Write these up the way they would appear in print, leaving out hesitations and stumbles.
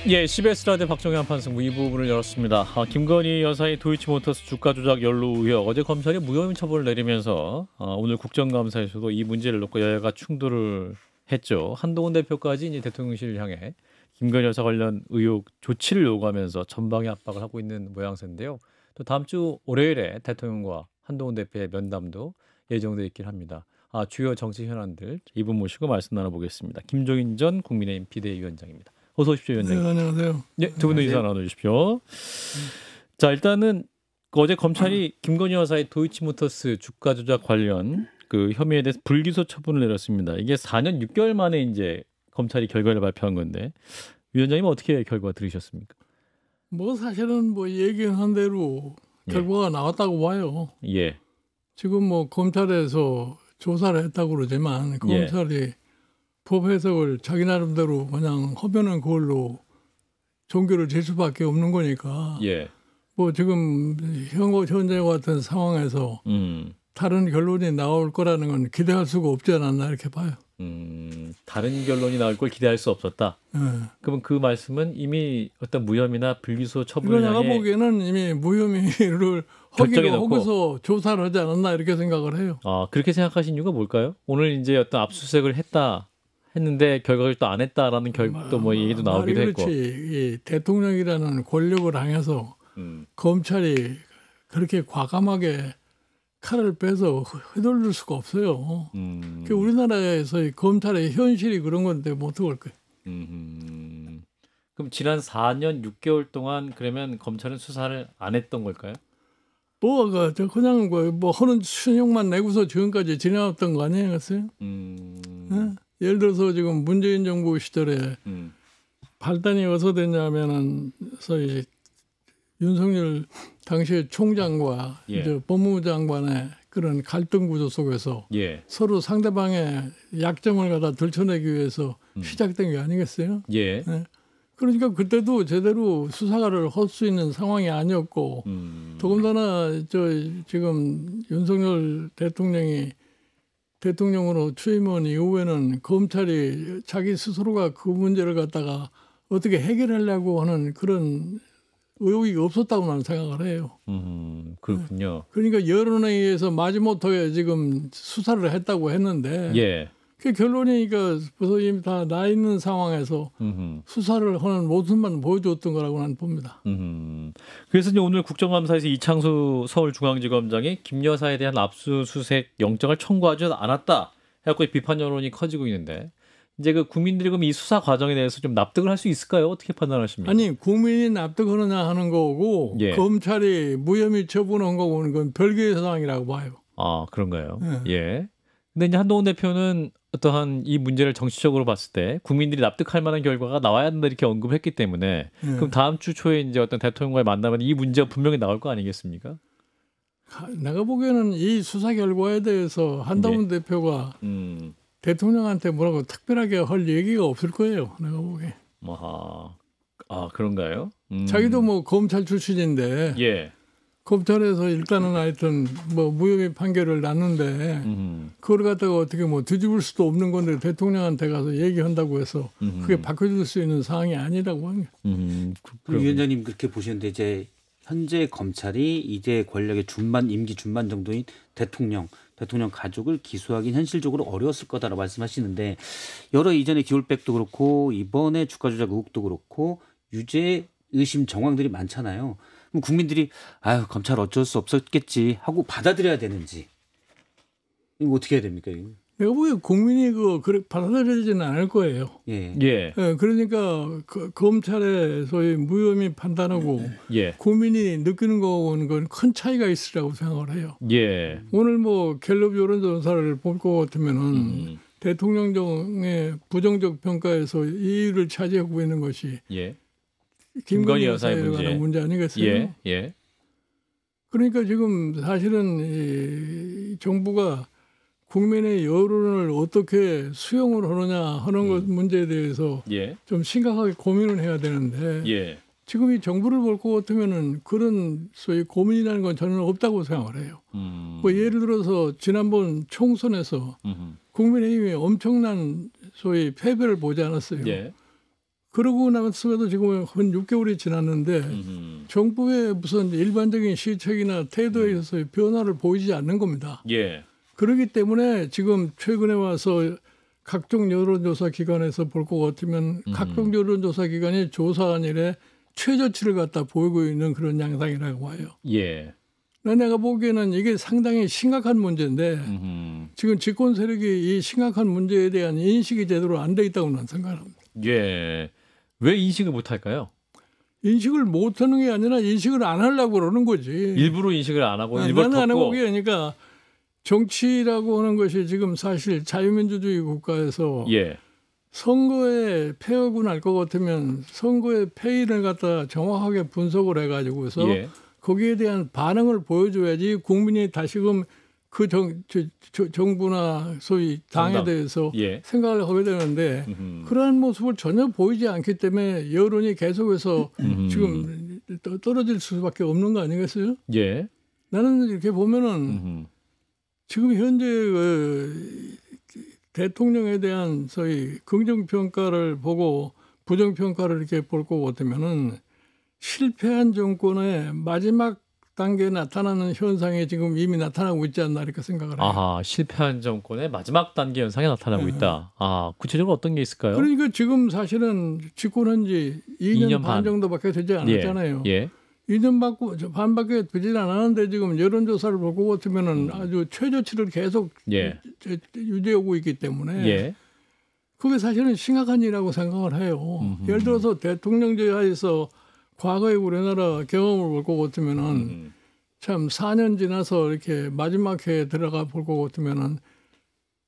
예, CBS 라디오 박정현 판승부 2부분을 열었습니다. 김건희 여사의 도이치모터스 주가 조작 연루 의혹, 어제 검찰이 무혐의 처분을 내리면서 오늘 국정감사에서도 이 문제를 놓고 여야가 충돌을 했죠. 한동훈 대표까지 이제 대통령실을 향해 김건희 여사 관련 의혹 조치를 요구하면서 전방위 압박을 하고 있는 모양새인데요. 또 다음 주 월요일에 대통령과 한동훈 대표의 면담도 예정돼 있긴 합니다. 주요 정치 현안들 이분 모시고 말씀 나눠보겠습니다. 김종인 전 국민의힘 비대위원장입니다. 어서 오십시오, 위원장님. 네, 안녕하세요. 네, 두 분도 인사 나눠주십시오. 자, 일단은 어제 검찰이 김건희 여사의 도이치모터스 주가 조작 관련 그 혐의에 대해서 불기소 처분을 내렸습니다. 이게 4년 6개월 만에 이제 검찰이 결과를 발표한 건데 위원장님 어떻게 결과 들으셨습니까? 뭐 사실은 뭐 얘기한 대로 결과가 나왔다고 봐요. 예. 지금 뭐 검찰에서 조사를 했다고 그러지만 검찰이 법 해석을 자기 나름대로 그냥 허변한 그걸로 종교를 질 수밖에 없는 거니까. 예. 뭐 지금 현재 같은 상황에서 다른 결론이 나올 거라는 건 기대할 수가 없지 않았나 이렇게 봐요. 다른 결론이 나올 걸 기대할 수 없었다. 네. 그러면 그 말씀은 이미 어떤 무혐의나 불기소 처분을 내가 향해 보기에는 이미 무혐의를 허기서 조사를 하지 않았나 이렇게 생각을 해요. 그렇게 생각하신 이유가 뭘까요? 오늘 이제 어떤 압수수색을 했는데 결과를 또 안 했다라는 또 뭐 얘기도 나오기도 했고. 그렇지. 이 대통령이라는 권력을 향해서 검찰이 그렇게 과감하게 칼을 빼서 휘둘릴 수가 없어요. 우리나라에서의 검찰의 현실이 그런 건데 뭐 어떡할 거예요. 그럼 지난 4년 6개월 동안 그러면 검찰은 수사를 안 했던 걸까요? 그냥 뭐 하는 신용만 내고서 지금까지 지나왔던 거 아니겠어요? 네? 예를 들어서 지금 문재인 정부 시절에 발단이 어디서 됐냐면은 소위 윤석열 당시 총장과 이제 법무부 장관의 그런 갈등 구조 속에서 서로 상대방의 약점을 갖다 들춰내기 위해서 시작된 게 아니겠어요? 네? 그러니까 그때도 제대로 수사를 할 수 있는 상황이 아니었고 더군다나 지금 윤석열 대통령이 대통령으로 취임한 이후에는 검찰이 자기 스스로가 그 문제를 갖다가 어떻게 해결하려고 하는 그런 의욕이 없었다고 나는 생각을 해요. 그렇군요. 그러니까 여론에 의해서 마지못하게 지금 수사를 했다고 했는데 그 결론이니까 벌써 이미 다 나 있는 상황에서 수사를 하는 모습만 보여줬던 거라고 나는 봅니다. 그래서 이제 오늘 국정감사에서 이창수 서울중앙지검장이 김 여사에 대한 압수수색 영장을 청구하지 않았다 해갖고 비판 여론이 커지고 있는데 이제 그 국민들이 그럼 이 수사 과정에 대해서 좀 납득을 할 수 있을까요? 어떻게 판단하십니까? 아니 국민이 납득하느냐 하는 거고 검찰이 무혐의 처분한 거고는 그건 별개의 사항이라고 봐요. 그런가요? 예. 근데 이제 한동훈 대표는 어떠한 이 문제를 정치적으로 봤을 때 국민들이 납득할 만한 결과가 나와야 한다 이렇게 언급했기 때문에 그럼 다음 주 초에 이제 어떤 대통령과의 만나면 이 문제가 분명히 나올 거 아니겠습니까? 내가 보기에는 이 수사 결과에 대해서 한동훈 대표가 대통령한테 뭐라고 특별하게 할 얘기가 없을 거예요. 내가 보기에. 그런가요? 자기도 뭐 검찰 출신인데 검찰에서 일단은 하여튼 뭐 무혐의 판결을 났는데 그걸 갖다가 어떻게 뭐 뒤집을 수도 없는 건데 대통령한테 가서 얘기한다고 해서 그게 바꿔줄 수 있는 상황이 아니라고 합니다. 위원장님 그렇게 보시는데 이제 현재 검찰이 이제 권력의 임기 중반 정도인 대통령 가족을 기소하기는 현실적으로 어려웠을 거다라고 말씀하시는데 여러 이전의 기울백도 그렇고 이번에 주가 조작 의혹도 그렇고 유죄 의심 정황들이 많잖아요. 그럼 국민들이 검찰 어쩔 수 없었겠지 하고 받아들여야 되는지 이거 어떻게 해야 됩니까? 이거? 내가 보기에 국민이 그래 받아들여지는 않을 거예요. 그러니까 검찰의 소위 무혐의 판단하고 국민이 느끼는 거하고는 건 큰 차이가 있으라고 생각을 해요. 오늘 뭐 갤럽 여론조사를 볼 것 같으면은 대통령의 부정적 평가에서 2위를 차지하고 있는 것이 김건희 여사에 관한 문제 아니겠어요? 그러니까 지금 사실은 이 정부가 국민의 여론을 어떻게 수용을 하느냐 하는 것 문제에 대해서 좀 심각하게 고민을 해야 되는데 지금 이 정부를 볼 것 같으면은 그런 소위 고민이라는 건 저는 없다고 생각을 해요. 뭐 예를 들어서 지난번 총선에서 국민의힘이 엄청난 소위 패배를 보지 않았어요. 그러고 나서도 지금 한 6개월이 지났는데 정부의 무슨 일반적인 시책이나 태도에 있어서 변화를 보이지 않는 겁니다. 예. 그렇기 때문에 지금 최근에 와서 각종 여론조사 기관에서 볼 것 같으면 각종 여론조사 기관이 조사한 일에 최저치를 갖다 보이고 있는 그런 양상이라고 봐요. 예. 내가 보기에는 이게 상당히 심각한 문제인데 지금 집권 세력이 이 심각한 문제에 대한 인식이 제대로 안 돼 있다고 나는 생각합니다. 예. 왜 인식을 못 할까요? 인식을 못 하는 게 아니라 인식을 안 하려고 그러는 거지. 일부러 인식을 안 하고 일부러 나는 안 덮고. 하고 그러니까 정치라고 하는 것이 지금 사실 자유민주주의 국가에서 예. 선거에 패하고 날 것 같으면 선거의 패인을 갖다 정확하게 분석을 해가지고서 예. 거기에 대한 반응을 보여줘야지 국민이 다시금 그 정부나 소위 당에 정당. 대해서 예. 생각을 하게 되는데 그러한 모습을 전혀 보이지 않기 때문에 여론이 계속해서 지금 떨어질 수밖에 없는 거 아니겠어요? 예. 나는 이렇게 보면은 지금 현재 대통령에 대한 소위 긍정평가를 보고 부정평가를 이렇게 볼 것 같으면은 실패한 정권의 마지막 단계에 나타나는 현상이 지금 이미 나타나고 있지 않나 이렇게 생각을 해요. 아하, 실패한 정권의 마지막 단계 현상이 나타나고 있다. 아, 구체적으로 어떤 게 있을까요? 그러니까 지금 사실은 집권한 지 2년 반 반 정도밖에 되지 않았잖아요. 예. 2년 반밖에 되지 않았는데 지금 여론조사를 볼 것 같으면은 아주 최저치를 계속 예. 유지하고 있기 때문에 예. 그게 사실은 심각한 일이라고 생각을 해요. 예를 들어서 대통령제하에서 과거의 우리나라 경험을 볼 것 같으면은 참 4년 지나서 이렇게 마지막 해에 들어가 볼 것 같으면은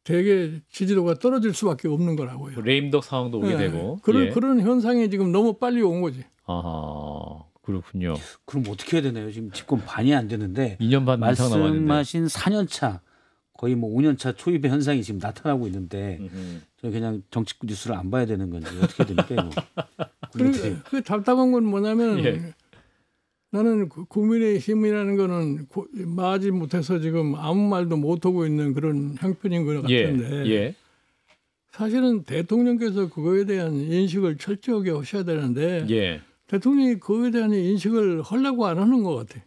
되게 지지도가 떨어질 수밖에 없는 거라고요. 레임덕 상황도 오게 되고. 그런 현상이 지금 너무 빨리 온 거지. 아하, 그렇군요. 그럼 어떻게 해야 되나요? 지금 집권 반이 안 되는데 2년 반 이상 남았는데. 말씀하신 4년 차 거의 뭐 5년 차 초입의 현상이 지금 나타나고 있는데 저는 그냥 정치 뉴스를 안 봐야 되는 건지 어떻게 됩니까? 이거? 그 답답한 건 뭐냐면 예. 나는 국민의힘이라는 거는 마지 못해서 지금 아무 말도 못하고 있는 그런 형편인 것 같은데 예. 사실은 대통령께서 그거에 대한 인식을 철저하게 하셔야 되는데 예. 대통령이 그거에 대한 인식을 하려고 안 하는 것 같아.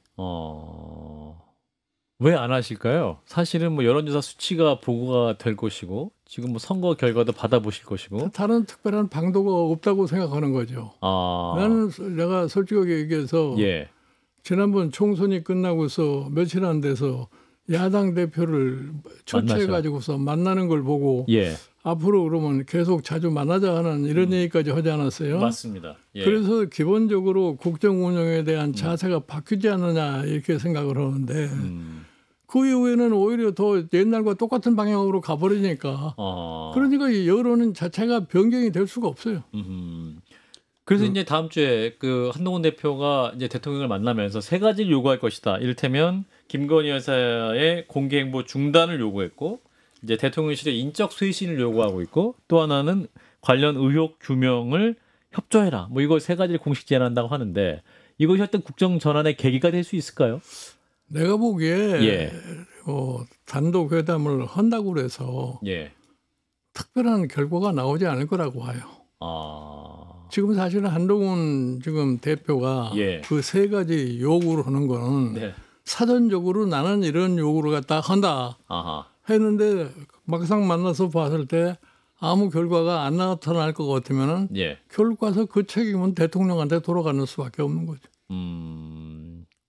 왜 안 하실까요? 사실은 뭐 여론조사 수치가 보고가 될 것이고 지금 뭐 선거 결과도 받아보실 것이고 다른 특별한 방도가 없다고 생각하는 거죠. 나는 내가 솔직하게 얘기해서 예. 지난번 총선이 끝나고서 며칠 안 돼서 야당 대표를 초청해가지고서 만나는 걸 보고 예. 앞으로 그러면 계속 자주 만나자 하는 이런 얘기까지 하지 않았어요? 맞습니다. 예. 그래서 기본적으로 국정 운영에 대한 자세가 바뀌지 않느냐 이렇게 생각을 하는데 그 이후에는 오히려 더 옛날과 똑같은 방향으로 가버리니까 그러니까 이 여론은 자체가 변경이 될 수가 없어요. 그래서 이제 다음 주에 그 한동훈 대표가 이제 대통령을 만나면서 세 가지를 요구할 것이다. 이를테면 김건희 여사의 공개 행보 중단을 요구했고 이제 대통령실의 인적 쇄신을 요구하고 있고 또 하나는 관련 의혹 규명을 협조해라. 뭐 이걸 세 가지를 공식 제안한다고 하는데 이것이 어떤 국정 전환의 계기가 될 수 있을까요? 내가 보기에 예. 단독 회담을 한다고 그래서 예. 특별한 결과가 나오지 않을 거라고 봐요. 지금 사실은 한동훈 지금 대표가 예. 그 세 가지 요구를 하는 거는 네. 사전적으로 나는 이런 요구를 갖다 한다 했는데 막상 만나서 봤을 때 아무 결과가 안 나타날 것 같으면은 예. 결과서 그 책임은 대통령한테 돌아가는 수밖에 없는 거죠.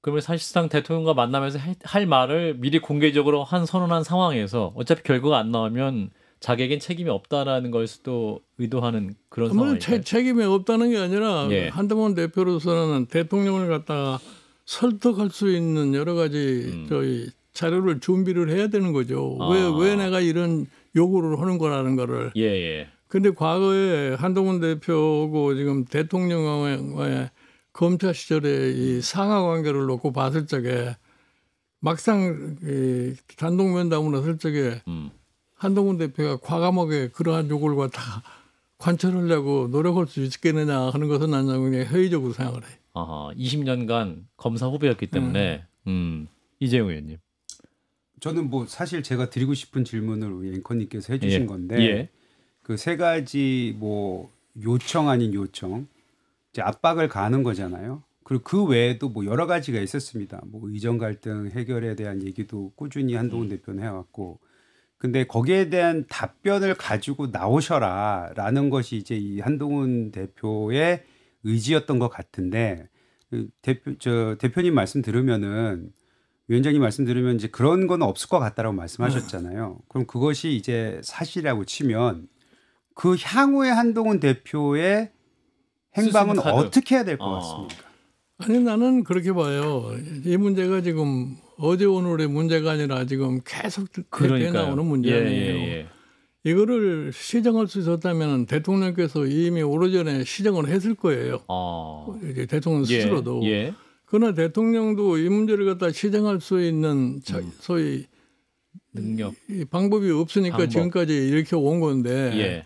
그러면 사실상 대통령과 만나면서 할 말을 미리 공개적으로 선언한 상황에서 어차피 결과가 안 나오면 자기에겐 책임이 없다라는 걸 수도 의도하는 그런 상황이에요. 책임이 없다는 게 아니라 예. 한동훈 대표로서는 대통령을 갖다가 설득할 수 있는 여러 가지 저희 자료를 준비를 해야 되는 거죠. 왜 내가 이런 요구를 하는 거라는 거를. 예. 근데 과거에 한동훈 대표고 지금 대통령과의 검찰 시절에 이 상하 관계를 놓고 봤을 적에 막상 단독 면담을 했을 적에 한동훈 대표가 과감하게 그러한 요구를 다 관철하려고 노력할 수 있겠느냐 하는 것은 나는 그냥 회의적으로 생각을 해요. 20년간 검사 후배였기 때문에 이재용 의원님. 저는 뭐 사실 제가 드리고 싶은 질문을 우리 앵커님께서 해주신 건데 예. 그 세 가지 뭐 요청 아닌 요청, 이제 압박을 가하는 거잖아요. 그리고 그 외에도 뭐 여러 가지가 있었습니다. 뭐 의정 갈등 해결에 대한 얘기도 꾸준히 한동훈 대표는 해왔고, 근데 거기에 대한 답변을 가지고 나오셔라라는 것이 이제 이 한동훈 대표의 의지였던 것 같은데, 대표님 말씀 들으면은, 위원장님 말씀 들으면 이제 그런 건 없을 것 같다라고 말씀하셨잖아요. 그럼 그것이 이제 사실이라고 치면 그 향후의 한동훈 대표의 행방은 어떻게 해야 될 것 같습니까? 아니 나는 그렇게 봐요. 이 문제가 지금 어제 오늘의 문제가 아니라 지금 계속 대표에 나오는 문제 아니에요. 이거를 시정할 수 있었다면 대통령께서 이미 오래전에 시정을 했을 거예요. 이제 대통령 스스로도. 그러나 대통령도 이 문제를 갖다 시정할 수 있는 소위 능력, 이 방법이 없으니까 지금까지 이렇게 온 건데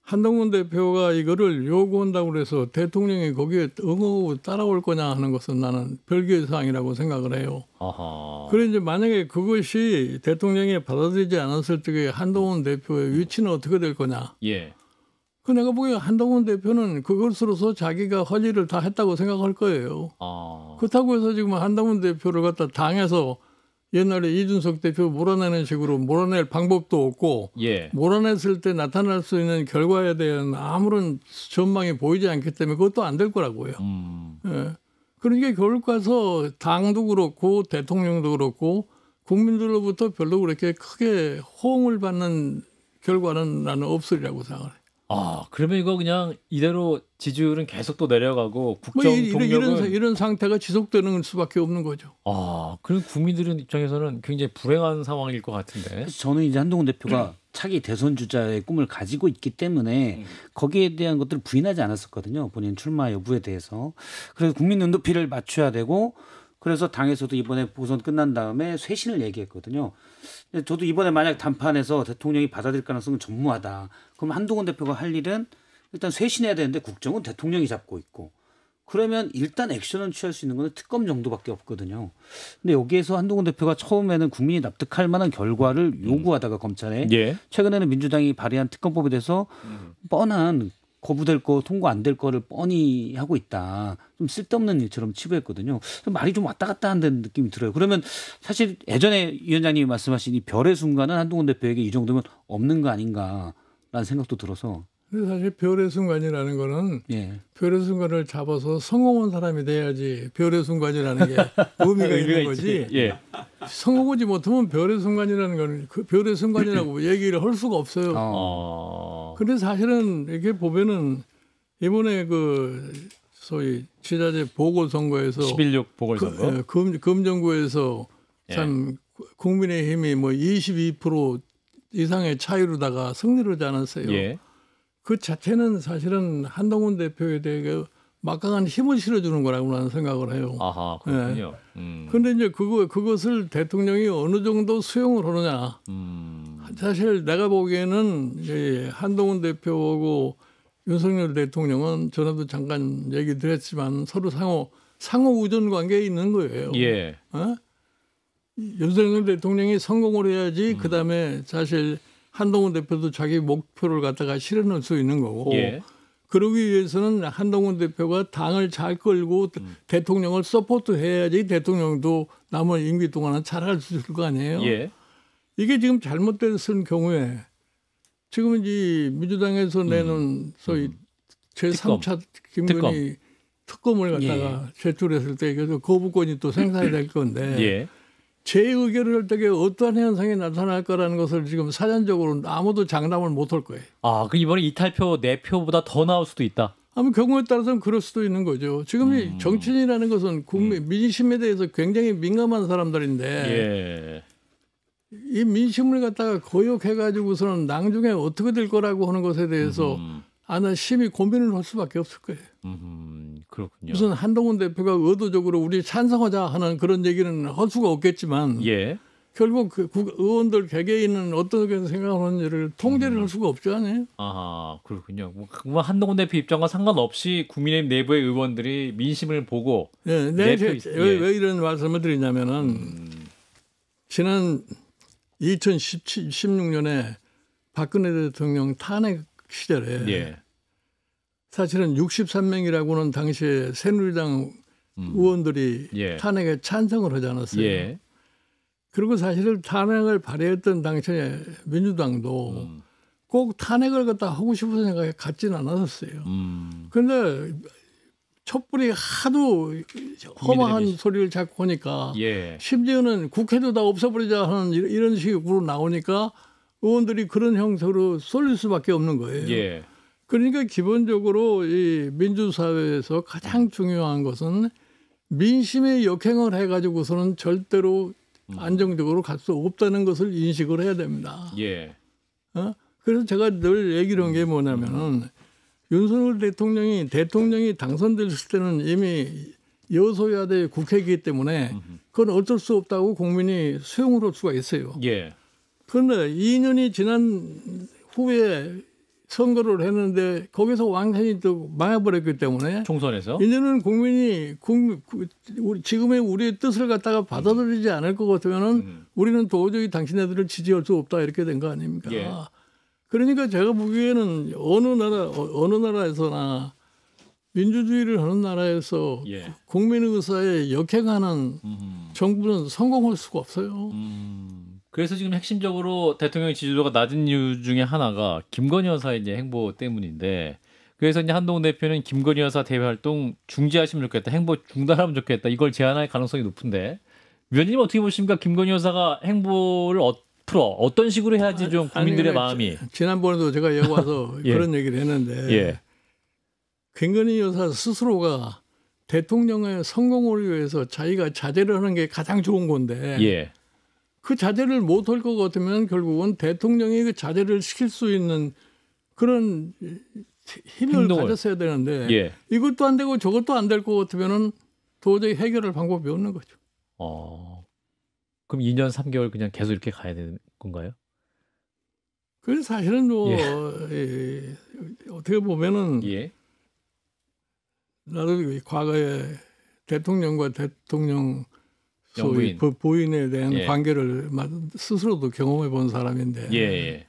한동훈 대표가 이거를 요구한다고 그래서 대통령이 거기에 응하고 따라올 거냐 하는 것은 나는 별개의 사항이라고 생각을 해요. 그런데 이제 만약에 그것이 대통령이 받아들이지 않았을 적에 한동훈 대표의 위치는 어떻게 될 거냐. 그 내가 보기에 한동훈 대표는 그것으로서 자기가 할 일을 다 했다고 생각할 거예요. 그렇다고 해서 지금 한동훈 대표를 갖다 당해서 옛날에 이준석 대표 몰아내는 식으로 몰아낼 방법도 없고 몰아냈을 때 나타날 수 있는 결과에 대한 아무런 전망이 보이지 않기 때문에 그것도 안 될 거라고요. 그러니까 결국 가서 당도 그렇고 대통령도 그렇고 국민들로부터 별로 그렇게 크게 호응을 받는 결과는 나는 없으리라고 생각해요. 그러면 이거 그냥 이대로 지지율은 계속 또 내려가고 국정 동력은 이런 상태가 지속되는 수밖에 없는 거죠. 그럼 국민들은 입장에서는 굉장히 불행한 상황일 것 같은데. 저는 이제 한동훈 대표가 차기 대선 주자의 꿈을 가지고 있기 때문에 거기에 대한 것들을 부인하지 않았었거든요. 본인 출마 여부에 대해서. 그래서 국민 눈높이를 맞춰야 되고 그래서 당에서도 이번에 보선 끝난 다음에 쇄신을 얘기했거든요. 저도 이번에 만약 단판에서 대통령이 받아들일 가능성은 전무하다. 그럼 한동훈 대표가 할 일은 일단 쇄신해야 되는데 국정은 대통령이 잡고 있고 그러면 일단 액션을 취할 수 있는 건 특검 정도밖에 없거든요. 근데 여기에서 한동훈 대표가 처음에는 국민이 납득할 만한 결과를 요구하다가 검찰에 최근에는 민주당이 발의한 특검법에 대해서 뻔한 거부될 거 통과 안 될 거를 뻔히 하고 있다. 좀 쓸데없는 일처럼 치부했거든요. 말이 좀 왔다 갔다 한다는 느낌이 들어요. 그러면 사실 예전에 위원장님이 말씀하신 이 별의 순간은 한동훈 대표에게 이 정도면 없는 거 아닌가라는 생각도 들어서. 근데 사실 별의 순간이라는 거는 별의 순간을 잡아서 성공한 사람이 돼야지 별의 순간이라는 게 의미가 있는 거지. 성공하지 못하면 별의 순간이라는 거는 그 별의 순간이라고 얘기를 할 수가 없어요. 근데 사실은 이렇게 보면은 이번에 그 소위 지자체 보궐선거에서 11.6 보궐선거 금정구에서 참 국민의힘이 뭐 22% 이상의 차이로다가 승리를 하지 않았어요. 그 자체는 사실은 한동훈 대표에 대해 막강한 힘을 실어주는 거라고 나는 생각을 해요. 그렇군요. 그런데 이제 그것을 대통령이 어느 정도 수용을 하느냐. 사실 내가 보기에는 한동훈 대표하고 윤석열 대통령은 전에도 잠깐 얘기 드렸지만 서로 상호 우전 관계에 있는 거예요. 윤석열 대통령이 성공을 해야지 그다음에 사실 한동훈 대표도 자기 목표를 갖다가 실현할 수 있는 거고 그러기 위해서는 한동훈 대표가 당을 잘 끌고 대통령을 서포트해야지 대통령도 남은 임기 동안은 잘할 수 있을 거 아니에요. 이게 지금 잘못됐을 경우에 지금 이 민주당에서 내는 소위 제3차 김건희 특검을 갖다가 제출했을 때 그래서 거부권이 또 생산이 될 건데 제 의결을 할 때 어떠한 현상이 나타날 거라는 것을 지금 사전적으로 아무도 장담을 못 할 거예요. 그 이번에 이탈표 4표보다 더 나올 수도 있다. 아마 경우에 따라서는 그럴 수도 있는 거죠. 지금 정치인이라는 것은 민심에 대해서 굉장히 민감한 사람들인데 이 민심을 갖다가 거역해가지고서는 나중에 어떻게 될 거라고 하는 것에 대해서 아마 심히 고민을 할 수밖에 없을 거예요. 그렇군요. 무슨 한동훈 대표가 의도적으로 우리 찬성하자 하는 그런 얘기는 할 수가 없겠지만 결국 그 의원들 개개인은 어떻게 생각하는지를 통제를 할 수가 없지 않아요? 그렇군요. 뭐 한동훈 대표 입장과 상관없이 국민의힘 내부의 의원들이 민심을 보고 왜 이런 말씀을 드리냐면은 지난 2016년에 박근혜 대통령 탄핵 시절에 사실은 63명이라고는 당시에 새누리당 의원들이 예. 탄핵에 찬성을 하지 않았어요. 예. 그리고 사실은 탄핵을 발의했던 당시에 민주당도 꼭 탄핵을 갖다 하고 싶은 생각이 갖지는 않았었어요. 그런데 촛불이 하도 험한 소리를 자꾸 하니까 예. 심지어는 국회도 다 없애버리자 하는 이런 식으로 나오니까 의원들이 그런 형태로 쏠릴 수밖에 없는 거예요. 예. 그러니까 기본적으로 이 민주사회에서 가장 중요한 것은 민심에 역행을 해가지고서는 절대로 안정적으로 갈 수 없다는 것을 인식을 해야 됩니다. 예. 그래서 제가 늘 얘기를 한 게 뭐냐면은 윤석열 대통령이 당선됐을 때는 이미 여소야대 국회이기 때문에 그건 어쩔 수 없다고 국민이 수용을 할 수가 있어요. 예. 그런데 2년이 지난 후에 선거를 했는데 거기서 완전히 또 망해버렸기 때문에 총선에서 이제는 국민이 지금의 우리의 뜻을 갖다가 받아들이지 않을 것 같으면은 우리는 도저히 당신네들을 지지할 수 없다 이렇게 된 거 아닙니까? 예. 그러니까 제가 보기에는 어느 나라에서나 민주주의를 하는 나라에서 예. 국민 의사에 역행하는 정부는 성공할 수가 없어요. 그래서 지금 핵심적으로 대통령 지지도가 낮은 이유 중에 하나가 김건희 여사의 이제 행보 때문인데, 그래서 이제 한동훈 대표는 김건희 여사 대외 활동 중지하시면 좋겠다, 행보 중단하면 좋겠다, 이걸 제안할 가능성이 높은데, 위원님 어떻게 보십니까? 김건희 여사가 행보를 앞으로 어떤 식으로 해야지 좀 국민들의 마음이. 지난번에도 제가 여기 와서 예. 그런 얘기를 했는데 예. 김건희 여사 스스로가 대통령의 성공을 위해서 자기가 자제를 하는 게 가장 좋은 건데 예. 그 자제를 못할 것 같으면 결국은 대통령이 그 자제를 시킬 수 있는 그런 힘을 행동을. 가졌어야 되는데 예. 이것도 안 되고 저것도 안 될 것 같으면은 도저히 해결할 방법이 없는 거죠. 그럼 2년 3개월 그냥 계속 이렇게 가야 되는 건가요? 그래서 사실은 뭐 어떻게 보면은 예. 나도 과거에 대통령과 대통령 소위 영부인. 부인에 대한 예. 관계를 스스로도 경험해 본 사람인데 예.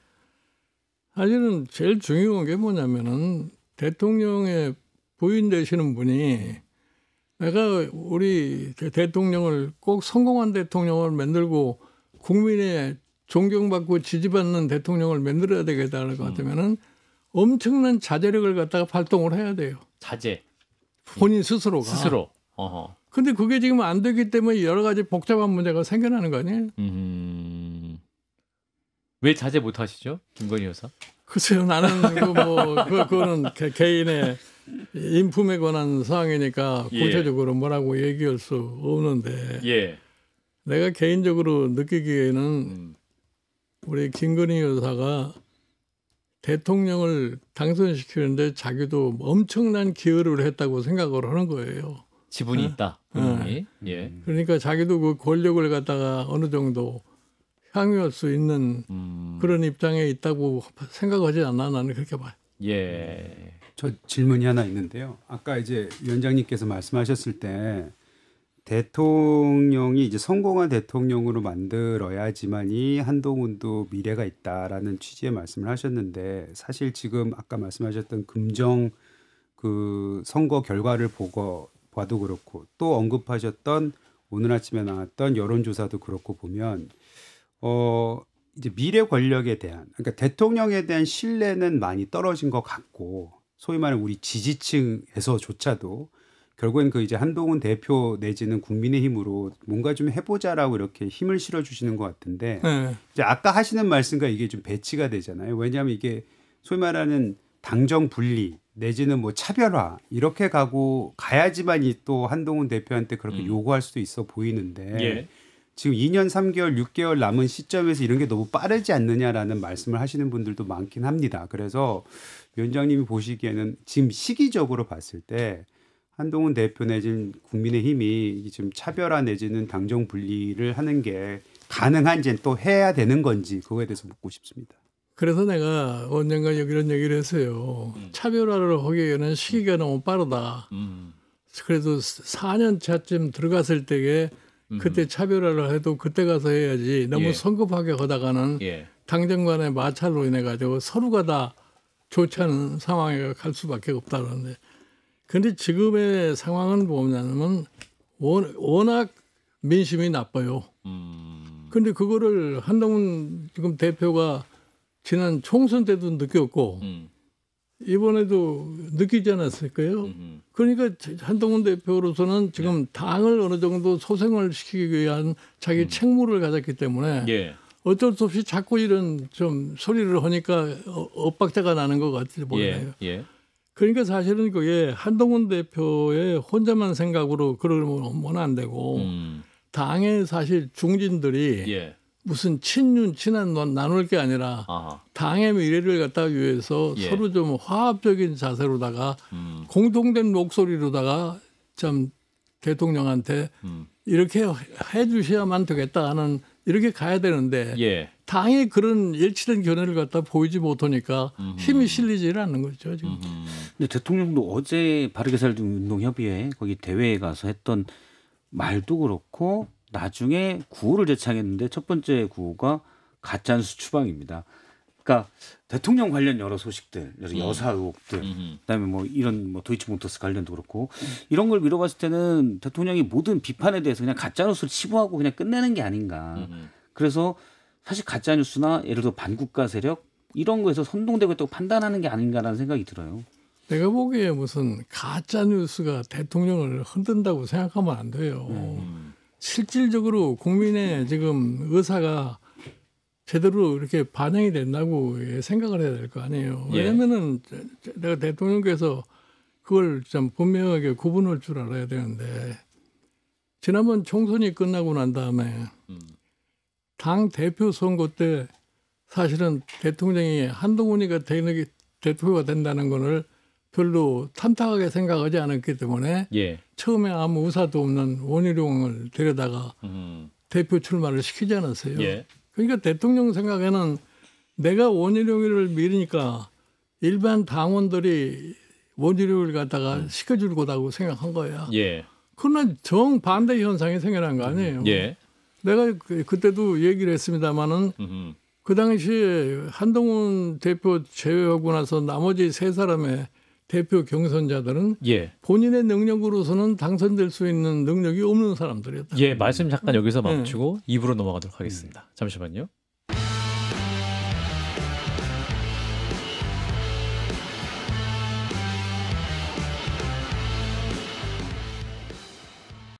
사실은 제일 중요한 게 뭐냐면은 대통령의 부인 되시는 분이 내가 우리 대통령을 꼭 성공한 대통령을 만들고 국민의 존경받고 지지받는 대통령을 만들어야 되겠다는 것 같으면은 엄청난 자제력을 갖다가 발동을 해야 돼요. 자제. 본인 스스로가. 스스로. 근데 그게 지금 안 되기 때문에 여러 가지 복잡한 문제가 생겨나는 거 아니에요? 왜 자제 못 하시죠? 김건희 여사? 글쎄요, 나는 그거는 개인의 인품에 관한 사항이니까 예. 구체적으로 뭐라고 얘기할 수 없는데 예. 내가 개인적으로 느끼기에는 우리 김건희 여사가 대통령을 당선시키는데 자기도 엄청난 기여를 했다고 생각을 하는 거예요. 지분이 있다. 본인이. 예. 그러니까 자기도 그 권력을 갖다가 어느 정도 향유할 수 있는 그런 입장에 있다고 생각하지 않나 나는 그렇게 봐요. 예. 저 질문이 하나 있는데요. 아까 이제 위원장님께서 말씀하셨을 때 대통령이 이제 성공한 대통령으로 만들어야지만이 한동훈도 미래가 있다라는 취지의 말씀을 하셨는데 사실 지금 아까 말씀하셨던 금정 그 선거 결과를 봐도 그렇고 또 언급하셨던 오늘 아침에 나왔던 여론조사도 그렇고 보면 이제 미래 권력에 대한 그러니까 대통령에 대한 신뢰는 많이 떨어진 것 같고 소위 말하는 우리 지지층에서조차도 결국엔 그 이제 한동훈 대표 내지는 국민의힘으로 뭔가 좀 해보자라고 이렇게 힘을 실어주시는 것 같은데 이제 아까 하시는 말씀과 이게 좀 배치가 되잖아요. 왜냐하면 이게 소위 말하는 당정 분리 내지는 뭐 차별화 이렇게 가야지만이 또 한동훈 대표한테 그렇게 요구할 수도 있어 보이는데 예. 지금 2년 3개월 6개월 남은 시점에서 이런 게 너무 빠르지 않느냐라는 말씀을 하시는 분들도 많긴 합니다. 그래서 위원장님이 보시기에는 지금 시기적으로 봤을 때 한동훈 대표 내지는 국민의힘이 지금 차별화 내지는 당정 분리를 하는 게 가능한지 또 해야 되는 건지 그거에 대해서 묻고 싶습니다. 그래서 내가 언젠가 이런 얘기를 했어요. 차별화를 하기에는 시기가 너무 빠르다. 그래도 4년 차쯤 들어갔을 때에 그때 차별화를 해도 그때 가서 해야지 너무 예. 성급하게 하다가는 예. 당정 간의 마찰로 인해 가지고 서로가 다 좋지 않은 상황에 갈 수밖에 없다는데, 근데 지금의 상황은 뭐냐면 워낙 민심이 나빠요. 근데 그거를 한동훈 지금 대표가 지난 총선 때도 느꼈고 이번에도 느끼지 않았을까요? 그러니까 한동훈 대표로서는 지금 당을 어느 정도 소생을 시키기 위한 자기 책무를 가졌기 때문에 예. 어쩔 수 없이 자꾸 이런 좀 소리를 하니까 엇박자가 나는 것 같아요. 보여요. 예. 그러니까 사실은 그게 한동훈 대표의 혼자만 생각으로 그러면 안 되고 당의 사실 중진들이 예. 무슨 친한 나눌 게 아니라 아하. 당의 미래를 갖다 위해서 예. 서로 좀 화합적인 자세로다가 공통된 목소리로다가 참 대통령한테 이렇게 해주셔야만 되겠다 하는 이렇게 가야 되는데 예. 당이 그런 일치된 견해를 갖다 보이지 못하니까 힘이 실리지를 않는 거죠 지금. 근데 대통령도 어제 바르게 살기 운동협의회 거기 대회에 가서 했던 말도 그렇고 나중에 구호를 제창했는데 첫 번째 구호가 가짜뉴스 추방입니다. 그러니까 대통령 관련 여러 소식들, 여사 의혹들, 그다음에 뭐 이런 뭐 도이치모터스 관련도 그렇고 이런 걸 미뤄봤을 때는 대통령이 모든 비판에 대해서 그냥 가짜뉴스를 치부하고 그냥 끝내는 게 아닌가. 그래서 사실 가짜뉴스나 예를 들어 반국가 세력 이런 거에서 선동되고 있다고 판단하는 게 아닌가라는 생각이 들어요. 내가 보기에 무슨 가짜뉴스가 대통령을 흔든다고 생각하면 안 돼요. 실질적으로 국민의 지금 의사가 제대로 이렇게 반영이 된다고 생각을 해야 될 거 아니에요. 왜냐면은 내가 대통령께서 그걸 좀 분명하게 구분할 줄 알아야 되는데 지난번 총선이 끝나고 난 다음에 당 대표 선거 때 사실은 대통령이 한동훈이가 대표가 된다는 거를 별로 탐탁하게 생각하지 않았기 때문에 예. 처음에 아무 의사도 없는 원희룡을 데려다가 대표 출마를 시키지 않았어요. 예. 그러니까 대통령 생각에는 내가 원희룡을 밀으니까 일반 당원들이 원희룡을 갖다가 시켜줄 거다고 생각한 거야. 예. 그러나 정반대 현상이 생겨난 거 아니에요. 예. 내가 그때도 얘기를 했습니다마는 그 당시에 한동훈 대표 제외하고 나서 나머지 세 사람의 대표 경선자들은 예. 본인의 능력으로서는 당선될 수 있는 능력이 없는 사람들이었다. 예, 말씀 잠깐 여기서 멈추고 입으로 넘어가도록 하겠습니다. 잠시만요.